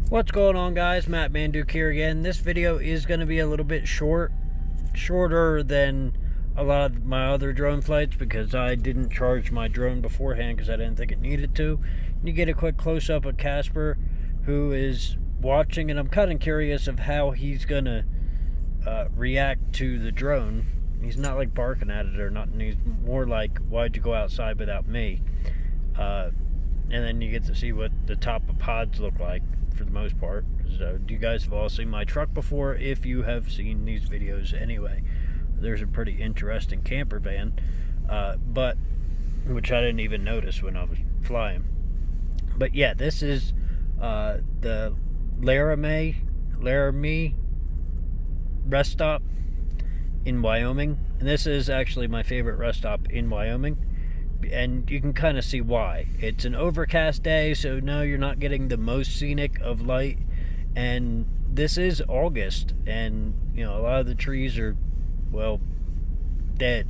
What's going on, guys? Matt Manduke here again. This video is going to be a little bit shorter than a lot of my other drone flights because I didn't charge my drone beforehand because I didn't think it needed to. You get a quick close-up of Casper, who is watching, and I'm kind of curious of how he's going to react to the drone. He's not like barking at it or nothing. He's more like, why'd you go outside without me? And then you get to see what the top of pods look like for the most part. So you guys have all seen my truck before if you have seen these videos anyway. There's a pretty interesting camper van, but which I didn't even notice when I was flying. But yeah, this is the Laramie rest stop in Wyoming, and this is actually my favorite rest stop in Wyoming. And you can kind of see why. It's an overcast day, so no, you're not getting the most scenic of light. And this is August, and a lot of the trees are, well, dead.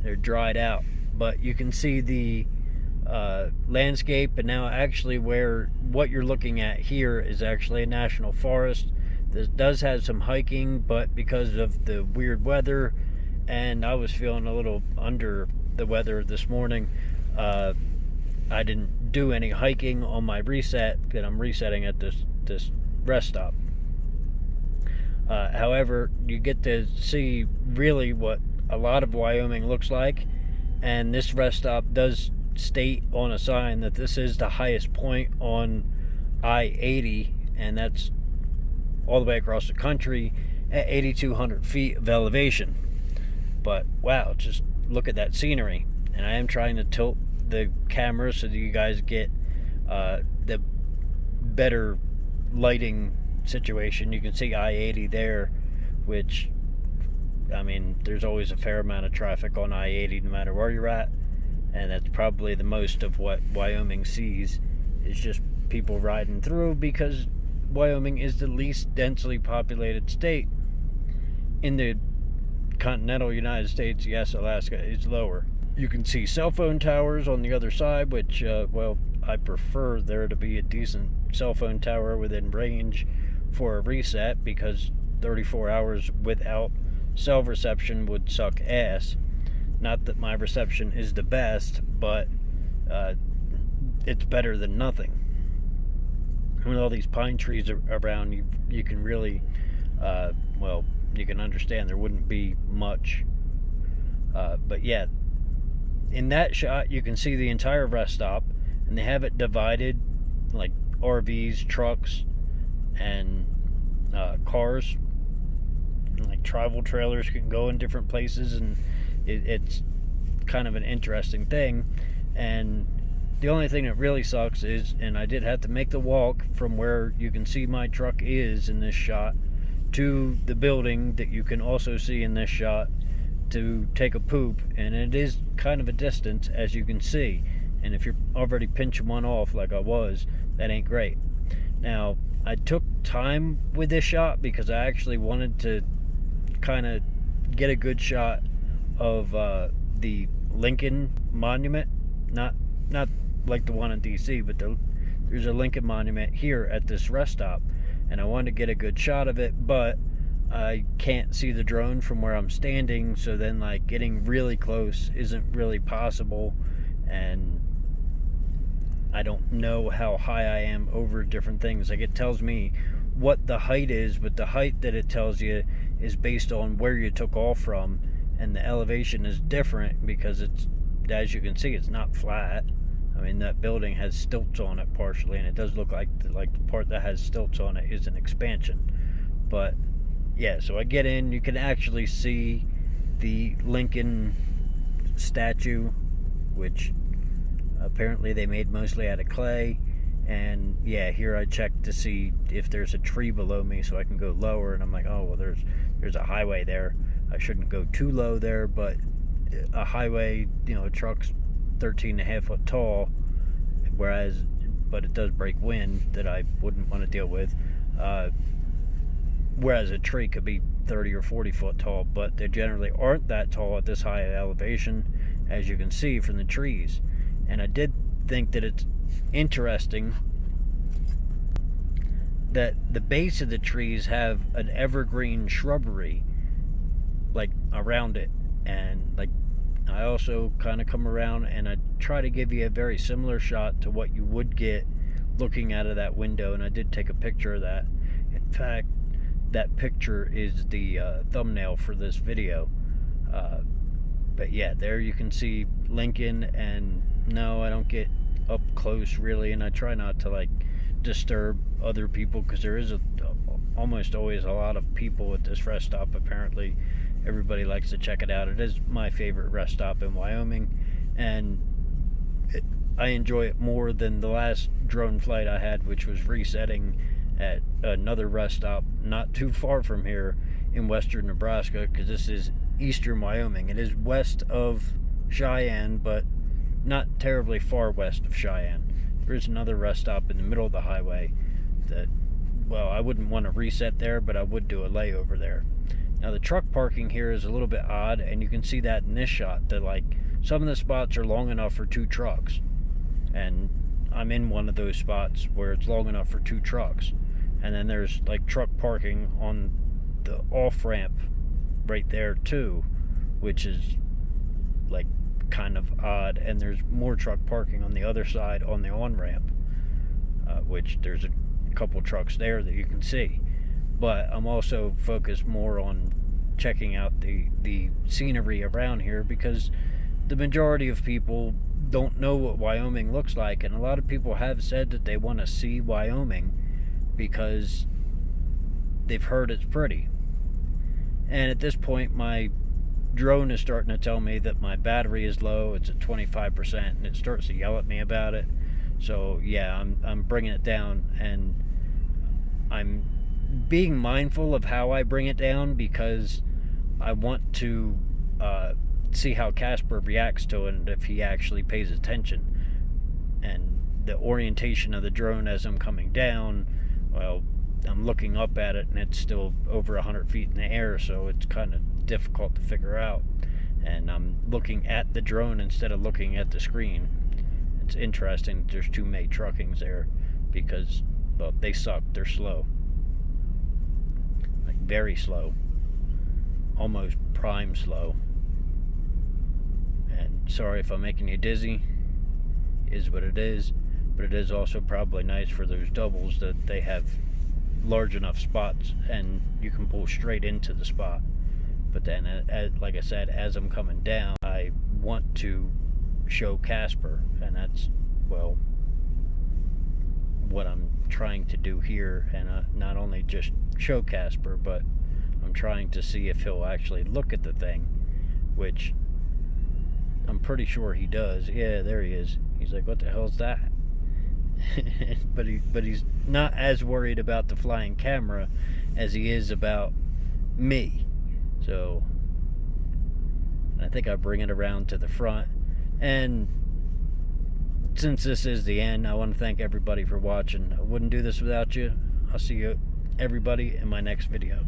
They're dried out. But you can see the landscape, and now actually what you're looking at here is actually a national forest. This does have some hiking, but because of the weird weather, and I was feeling a little under the weather this morning, I didn't do any hiking on my reset, that I'm resetting at this rest stop. However, you get to see really what a lot of Wyoming looks like, and this rest stop does state on a sign that this is the highest point on I-80, and that's all the way across the country at 8,200 feet of elevation. But wow, just look at that scenery. And I am trying to tilt the camera so that you guys get the better lighting situation. You can see I-80 there, which, I mean, there's always a fair amount of traffic on I-80 no matter where you're at, and that's probably the most of what Wyoming sees, is just people riding through, because Wyoming is the least densely populated state in the continental United States. Yes, Alaska is lower. You can see cell phone towers on the other side, which, well, I prefer there to be a decent cell phone tower within range for a reset, because 34 hours without cell reception would suck ass. Not that my reception is the best, but it's better than nothing. With all these pine trees around, you can really, well, you can understand there wouldn't be much. But yeah, in that shot you can see the entire rest stop, and they have it divided like RVs, trucks, and cars, and like travel trailers can go in different places, and it's kind of an interesting thing. And the only thing that really sucks is, and I did have to make the walk from where you can see my truck is in this shot to the building that you can also see in this shot to take a poop, and it is kind of a distance, as you can see. And if you're already pinching one off like I was, that ain't great. Now, I took time with this shot because I actually wanted to kind of get a good shot of the Lincoln Monument, not like the one in DC, but there's a Lincoln Monument here at this rest stop, and I wanted to get a good shot of it, but I can't see the drone from where I'm standing, so then like getting really close isn't really possible, and I don't know how high I am over different things. Like, it tells me what the height is, but the height that it tells you is based on where you took off from, and the elevation is different because it's, as you can see, it's not flat. I mean, that building has stilts on it partially, and it does look like the part that has stilts on it is an expansion. But yeah, so I get in, you can actually see the Lincoln statue, which apparently they made mostly out of clay. And yeah, here I checked to see if there's a tree below me so I can go lower, and I'm like, oh, well, there's a highway there. I shouldn't go too low there, but a highway, a truck's 13.5 foot tall, but it does break wind that I wouldn't want to deal with, whereas a tree could be 30 or 40 foot tall, but they generally aren't that tall at this high elevation, as you can see from the trees. And I did think that it's interesting that the base of the trees have an evergreen shrubbery like around it, and like I also kind of come around and I try to give you a very similar shot to what you would get looking out of that window, and I did take a picture of that. In fact, that picture is the thumbnail for this video. But yeah, there you can see Lincoln, and no, I don't get up close really, and I try not to like disturb other people because there is almost always a lot of people at this rest stop. Apparently everybody likes to check it out. It is my favorite rest stop in Wyoming, and I enjoy it more than the last drone flight I had, which was resetting at another rest stop not too far from here in western Nebraska, because this is eastern Wyoming. It is west of Cheyenne, but not terribly far west of Cheyenne. There is another rest stop in the middle of the highway that, well, I wouldn't want to reset there, but I would do a layover there. Now the truck parking here is a little bit odd, and you can see that in this shot, that like some of the spots are long enough for 2 trucks, and I'm in one of those spots where it's long enough for 2 trucks. And then there's like truck parking on the off ramp right there too, which is like kind of odd. And there's more truck parking on the other side on the on ramp, which there's a couple trucks there that you can see. But I'm also focused more on checking out the scenery around here, because the majority of people don't know what Wyoming looks like, and a lot of people have said that they want to see Wyoming because they've heard it's pretty. And at this point, my drone is starting to tell me that my battery is low. It's at 25%, and it starts to yell at me about it. So yeah, I'm bringing it down, and I'm being mindful of how I bring it down, because I want to see how Casper reacts to it and if he actually pays attention. And the orientation of the drone as I'm coming down, well, I'm looking up at it and it's still over 100 feet in the air, so it's kind of difficult to figure out. And I'm looking at the drone instead of looking at the screen. It's interesting there's 2 May truckings there, because, well, they suck. They're slow. Like very slow. Almost prime slow. And sorry if I'm making you dizzy. It is what it is. But it is also probably nice for those doubles that they have large enough spots and you can pull straight into the spot. But then, like I said, as I'm coming down, I want to show Casper, and that's, well, what I'm trying to do here. And not only just show Casper, but I'm trying to see if he'll actually look at the thing, which I'm pretty sure he does. Yeah, there he is. He's like, what the hell's that? but he's not as worried about the flying camera as he is about me. So I think I bring it around to the front. And since this is the end, I want to thank everybody for watching. I wouldn't do this without you. I'll see you everybody in my next video.